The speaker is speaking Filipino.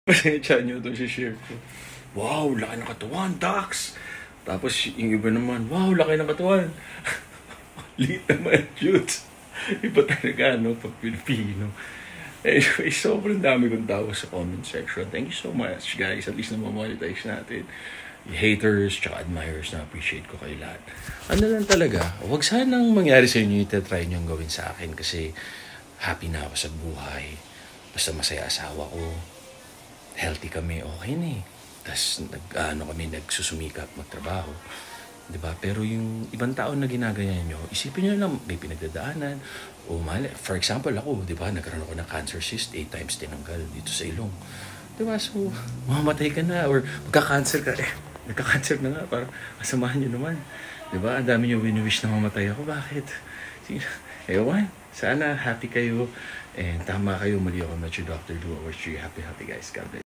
Pasensya nyo ito share ko. Wow, laki ng katawan, Dax! Tapos yung iba naman, wow, laki ng katawan. Liit naman, cute. Iba talaga, no, pag Pilipino. Anyway, sobrang dami kong tawa sa comment section. Thank you so much, guys. At least namamonetize natin. Haters, tsaka admirers, na-appreciate ko kayo lahat. Ano lang talaga, huwag sanang mangyari sa inyo yung try nyo gawin sa akin kasi happy na ako sa buhay. Basta masaya asawa ko. Healthy kami, okay na eh. Tapos nagsusumikap, magtrabaho. Diba? Pero yung ibang tao na ginagaya nyo, isipin nyo lang may pinagdadaanan. O mali, for example ako, diba, nagkaroon ako ng cancer cyst, 8 times tinanggal dito sa ilong. Diba? So, mamamatay ka na or magka-cancer ka. Nagka-cancer na nga, parang kasamahan nyo naman. Diba? Ang dami nyo wini-wish na mamatay ako. Bakit? Ewan. Sana happy kayo. And tama kayo. Mali ako na si Dr. Lou. I wish you happy guys. God bless.